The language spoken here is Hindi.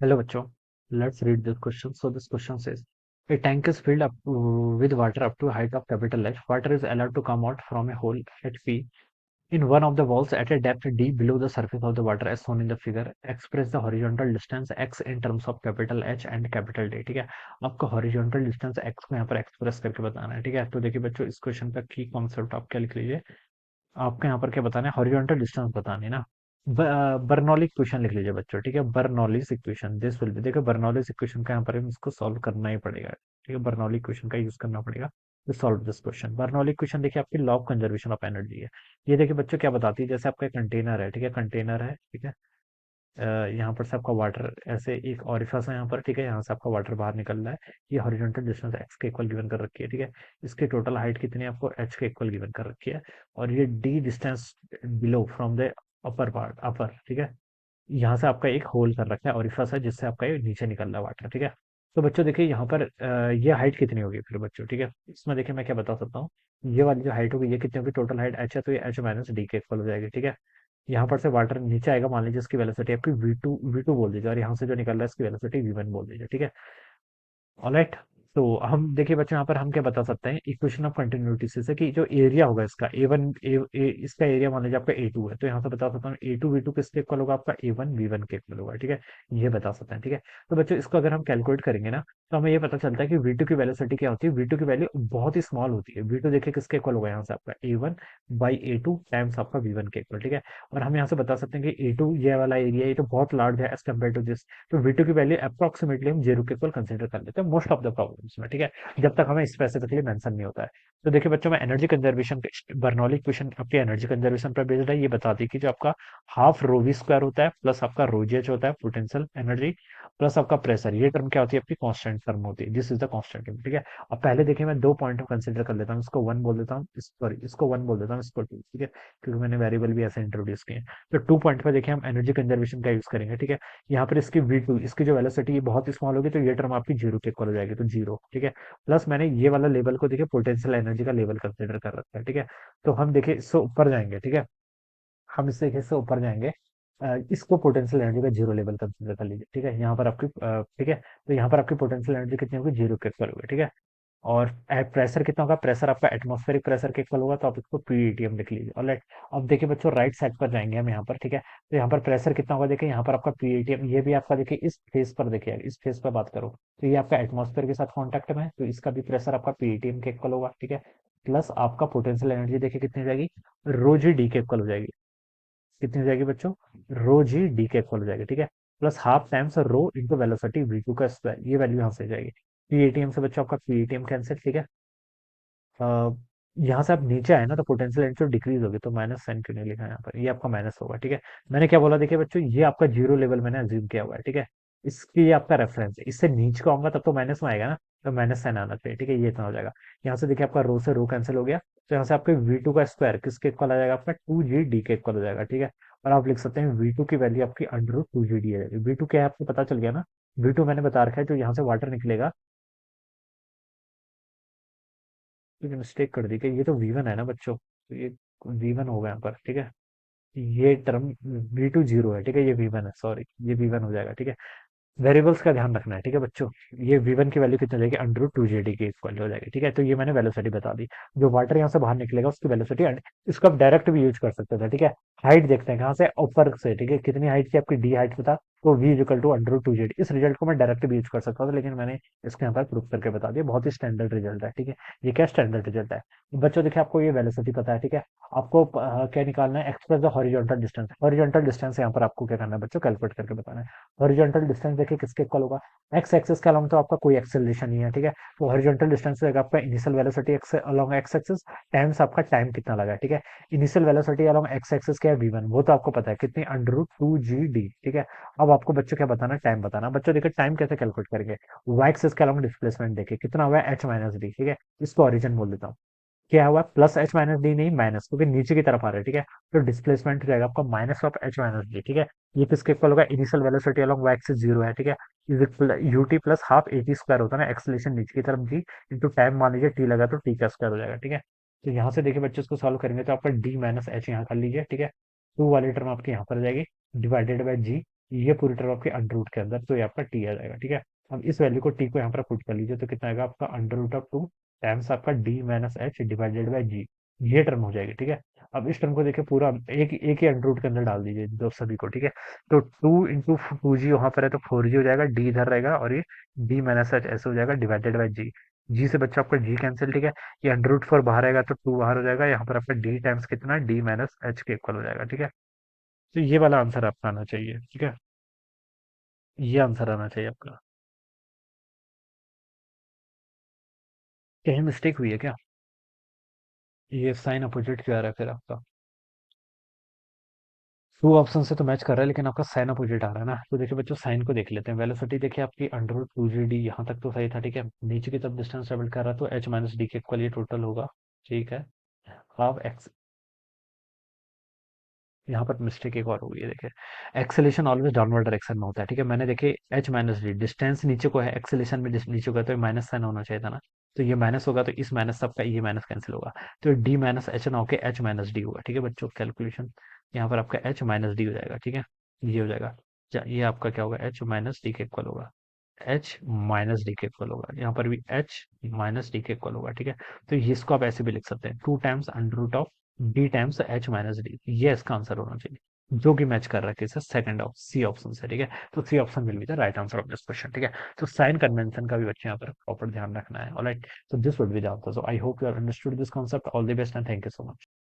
Hello, bachcho. Let's read this question. So this question says, a tank is filled up with water up to a height of capital H. Water is allowed to come out from a hole at P in one of the walls at a depth D below the surface of the water as shown in the figure. Express the horizontal distance x in terms of capital H and capital D. ठीक है, आपको horizontal distance x को यहाँ पर एक्सप्रेस करके बताना है. ठीक है, तो देखिए बच्चों, इस क्वेश्चन का की कॉन्सेप्ट आप क्या लिख लीजिए. आपको यहाँ पर क्या बताना है, हॉरिजॉन्टल डिस्टेंस बतानी है ना. बर्नौली इक्वेशन लिख लीजिए बच्चों. ठीक है, Bernoulli's equation this will be. देखो बर्नौलीज इक्वेशन का यहाँ पर इसको सॉल्व करना ही पड़ेगा. ठीक है, बर्नौली इक्वेशन का यूज करना पड़ेगा to solve this question. Bernoulli equation देखिए आपकी law of conservation of energy है. ये देखिए बच्चों क्या बताती है, जैसे आपका कंटेनर है. ठीक है, कंटेनर है. ठीक है, यहाँ पर से आपका वाटर ऐसे एक ऑरिफिस है यहाँ पर. ठीक है, यहाँ से आपका वाटर बाहर निकल रहा है. ये हॉरिजॉन्टल डिस्टेंस एक्स के इक्वल गिवन कर रखी है. ठीक है, इसकी टोटल हाइट कितनी है आपको एच के इक्वल गिवन कर रखी है. और ये D distance below from the upper part अपर. ठीक है, यहाँ से आपका एक होल कर रखा है, ऑरिफिस है, जिससे आपका ये नीचे निकल रहा है वाटर. ठीक है, तो बच्चों देखिए यहाँ पर ये हाइट कितनी होगी फिर बच्चों. ठीक है, इसमें देखिए मैं क्या बता सकता हूँ. ये वाली जो हाइट होगी ये कितनी होगी, टोटल हाइट एच है, तो ये एच माइनस डी के इक्वल हो जाएगी. ठीक है, यहाँ पर से वाटर नीचे आएगा, मान लीजिए इसकी वेलोसिटी आपकी वी टू बोल दीजिए, और यहाँ से जो निकल रहा है इसकी वेलोसिटी वी1 बोल दीजिए. ठीक है, ऑलराइट. तो हम देखिए बच्चों, यहाँ पर हम क्या बता सकते हैं इक्वेशन ऑफ कंटिन्यूटी से कि जो एरिया होगा इसका ए1 इसका एरिया मान लीजिए आपका ए2 है, तो यहाँ से बता सकता हूँ ए2 वी टू किसके इक्वल होगा, आपका ए1 वी1 के इक्वल होगा. ठीक है, ये बता सकते हैं. ठीक है, तो बच्चों इसको अगर हम कैलकुलेट करेंगे ना, तो हमें ये पता चलता है कि वी टू की वेलोसिटी क्या होती है. वी टू की वैल्यू बहुत ही स्मॉल होती है. वी टू देखिए किसके इक्वल होगा, यहाँ से आपका ए1 बाई ए2 टाइम्स आपका वी1 के इक्वल. ठीक है, और हम यहाँ से बता सकते हैं कि ए2 ये वाला एरिया ये तो बहुत लार्ज है एज कम्पेयर टू दिस, तो V2 की वैल्यू अप्रोक्सीमेटली हम जीरो के इक्वल कंसिडर कर लेते हैं मोस्ट ऑफ द प्रॉब्लम्स में. ठीक है, जब तक हमें स्पेसिफिकली मेंशन नहीं होता है. तो देखिए बच्चों, मैं एनर्जी कंजर्वेशन बर्नौली इक्वेशन आपकी एनर्जी कंजर्वेशन पर बेस्ड है. ये बताती है कि जो आपका हाफ रो वी स्क्वायर होता है प्लस आपका रो जी एच होता है पोटेंशियल एनर्जी प्लस आपका प्रेशर, ये टर्म क्या होती है आपकी कांस्टेंट टर्म होती है. This is the constant term. ठीक है, अब पहले देखिए मैं दो पॉइंट कंसिडर कर लेता हूँ. इसको वन बोल देता हूँ, सॉरी इसको वन बोल देता हूँ, इसको टू. ठीक है, क्योंकि मैंने वेरिएबल भी ऐसे इंट्रोड्यूस किए हैं. तो 2 पॉइंट पे देखिए हम एनर्जी कंजर्वेशन का यूज करेंगे. ठीक है, यहाँ पर इसकी V2 इसकी जो वेलोसिटी बहुत ही स्मॉल होगी, तो ये टर्म आपकी जीरो के इक्वल हो जाएगी, तो जीरो. ठीक है, प्लस मैंने ये वाला लेवल को देखिए पोटेंशियल एनर्जी का लेवल कंसिडर कर रखा है. ठीक है, तो हम देखिए इससे ऊपर जाएंगे. ठीक है, हम इससे इससे ऊपर जाएंगे. इसको पोटेंशियल एनर्जी का जीरो लेवल कंसिडर कर लीजिए. ठीक है, यहाँ पर आपकी ठीक है, तो यहाँ पर आपकी पोटेंशियल एनर्जी कितनी होगी, जीरो के इक्वल होगी. ठीक है, और प्रेशर कितना होगा, प्रेशर आपका एटमॉस्फेरिक प्रेशर के इक्वल होगा, तो आप इसको पीईटीएम लिख लीजिए. ऑलराइट, अब देखिए बच्चों राइट साइड पर जाएंगे हम यहाँ पर. ठीक है, तो यहाँ पर प्रेशर कितना होगा, देखिए यहाँ पर आपका पीईटीएम, ये भी आपका देखिए इस फेस पर, देखिए इस फेस पर बात करो तो ये आपका एटमॉस्फेयर के साथ कॉन्टेक्ट में है, तो इसका भी प्रेशर आपका पीईटीएम के इक्वल होगा. ठीक है, प्लस आपका पोटेंशियल एनर्जी देखिए कितनी हो जाएगी, रो जी डी के इक्वल हो जाएगी. कितनी हो जाएगी बच्चों, रो जी डी के इक्वल हो जाएगी. ठीक है, plus half times rho into velocity v two का स्क्वायर, ये वैल्यू यहाँ से आ जाएगी. पीएटीएम से बच्चों आपका पीएटीएम कैंसिल. ठीक है, यहाँ से आप नीचे आए ना तो पोटेंशियल एनर्जी डिक्रीज होगी, तो माइनस साइन क्यों नहीं लिखा है यहाँ पर, ये आपका माइनस होगा. ठीक है, मैंने क्या बोला देखिए बच्चों, ये आपका जीरो लेवल मैंने अज्यूम किया हुआ है. ठीक है, इसकी ये आपका रेफरेंस है, इससे नीचे का आऊंगा तब तो माइनस में आएगा ना, तो माइनस साइन आना चाहिए. ठीक है, ये इतना हो जाएगा. यहाँ से देखिए आपका रो से रो कैंसिल हो गया, तो यहाँ से आपके वी टू का स्क्वायर किसके इक्वल आ जाएगा, आपका टू जी डी के इक्वल हो जाएगा. ठीक है, और आप लिख सकते हैं वी टू की वैल्यू आपकी under root two g d है. वी टू क्या है आपको पता चल गया ना. वी टू मैंने बता रखा है, जो यहाँ से वाटर निकलेगा, तो मिस्टेक कर दी कि ये तो वी1 है ना बच्चों, तो ये वी1 होगा यहाँ पर. ठीक है, ये टर्म V2 जीरो है. ठीक है, ये V1 है, सॉरी ये V1 हो जाएगा. ठीक है, वेरिएबल्स का ध्यान रखना है. ठीक है बच्चों, ये V1 की वैल्यू कितनी हो जाएगी, under root two g d के इक्वल हो जाएगी. ठीक है, तो ये मैंने वेलोसिटी बता दी. जो वाटर यहाँ से बाहर निकलेगा उसकी वेलोसिटी, इसको आप डायरेक्ट भी यूज कर सकते थे. ठीक है, हाइट देखते हैं कहाँ से, ऊपर से. ठीक है, कितनी हाइट की आपकी डी हाइट बता, तो V equal to under root two g d. इस रिजल्ट को मैं डायरेक्ट भी यूज कर सकता था, लेकिन मैंने इसके यहाँ पर प्रूफ करके बता दिया. बहुत ही स्टैंडर्ड रिजल्ट है. ठीक है, ये क्या स्टैंडर्ड रिजल्ट है बच्चों, देखिए आपको ये वेलोसिटी पता है. ठीक है, आपको क्या निकालना है, express the horizontal distance. Horizontal distance यहाँ पर आपको क्या करना है बच्चों, कैलकुलेट करके बताना है. हॉरिजॉन्टल डिस्टेंस देखिए किसके इक्वल होगा, एक्स एक्सिस के अलोंग तो आपका कोई एक्सेलरेशन नहीं है. ठीक है, तो हॉरिजॉन्टल डिस्टेंस रहेगा आपका initial velocity x along x axis times आपका टाइम कितना लगा है. ठीक है, initial velocity along x axis क्या है, वी1, वो तो आपको पता है कितनी, under root two g d. ठीक है, अब आपको बच्चों क्या बताना, टाइम बताना. बच्चों देखिए टाइम कैसे कैलकुलेट करेंगे, वाई एक्सिस के अलोंग डिस्प्लेसमेंट देखिए कितना हुआ है, एच माइनस डी. ठीक है, इसको ओरिजिन बोल देता हूँ. क्या हुआ, प्लस एच माइनस डी नहीं माइनस, क्योंकि नीचे की तरफ आ रहा है. ठीक है, तो डिस्प्लेसमेंट रहेगा आपका minus of h minus d. ठीक है, ये किसके इक्वल होगा, initial velocity along y axis zero है. ठीक है, u t plus half a t square होता है ना, एक्सलेशन नीचे की तरफ जी इंटू टाइम, मान लीजिए टी लगा तो टी का स्क्वायर हो जाएगा. ठीक है, तो यहाँ से देखिए बच्चे इसको सॉल्व करेंगे तो आपका डी माइनस एच यहाँ कर लीजिए. ठीक है, टू वाली टर्म आपकी यहाँ पर आ जाएगी डिवाइडेड बाई जी. ये पूरी टर्म आपके अंडर रूट के अंदर, तो ये आपका टी आ जाएगा, ठीक है। अब इस वैल्यू को टी को यहाँ पर पुट कर लीजिए, तो कितना आएगा आपका अंडर रूट ऑफ 2 टाइम्स आपका D minus H divided by G. ये टर्म हो जाएगी, ठीक है। अब इस टर्म को देखिए पूरा एक एक ही अंडर रूट के अंदर डाल दीजिए दो सभी को, ठीक है। तो 2 इंटू 2 जी वहां पर है, तो 4 जी हो जाएगा, डी इधर रहेगा, और ये डी माइनस एच ऐसे हो जाएगा डिवाइडेड बाई जी। जी से बच्चा आपका जी कैंसिल, ठीक है। ये अंडर रूट 4 बाहर आएगा, तो 2 बाहर हो जाएगा, यहाँ पर आपका डी टाइम्स कितना, डी माइनस एच के इक्वल हो जाएगा, ठीक है। तो ये वाला आंसर आपका आना चाहिए, ठीक है। ये आंसर आना चाहिए आपका। कहीं मिस्टेक हुई है क्या? ये साइन अपोजिट क्यों आ रहा है फिर आपका? टू ऑप्शन से तो मैच कर रहा है, लेकिन आपका साइन अपोजिट आ रहा है ना। तो देखिए बच्चों, साइन को देख लेते हैं। वेलोसिटी देखिए आपकी अंडर रूट 2 जी डी, यहाँ तक तो सही था, ठीक है। नीचे की तरफ डिस्टेंस ट्रेवल कर रहा है, तो एच माइनस डी के इक्वल ये टोटल होगा, ठीक है। अब एक्स, यहाँ पर मिस्टेक एक और हो गई है, देखिए। एक्सेलेशन ऑलवेज डाउनवर्ड डायरेक्शन में होता है, ठीक है। मैंने देखे एच माइनस डी, डिस्टेंस नीचे को है, एक्सेलेशन में नीचे को है, तो माइनस साइन होना चाहिए था ना। तो ये माइनस होगा, तो इस माइनस सबका ये माइनस कैंसिल होगा। तो डी माइनस एच ना होकर एच माइनस डी होगा, ठीक है बच्चों। कैलकुलेशन यहाँ पर आपका एच माइनस डी हो जाएगा, ठीक है। ये हो जाएगा, ये आपका क्या होगा, एच माइनस डी के इक्वल होगा। एच माइनस डी के इक्वल होगा, यहाँ पर भी एच माइनस डी के इक्वल होगा, ठीक है। तो ये इसको आप ऐसे भी लिख सकते हैं, 2 times under root of d times h minus d, ये इसका आंसर होना चाहिए, जो कि मैच कर रहा है किससे, सेकंड ऑफ सी ऑप्शन से, ठीक है। तो C option will be the right answer of this question, ठीक है। तो साइन कन्वेंशन का भी बच्चे यहाँ पर प्रॉपर ध्यान रखना है, alright. So this would be the answer. So I hope you have understood this concept. All the best and thank you so much.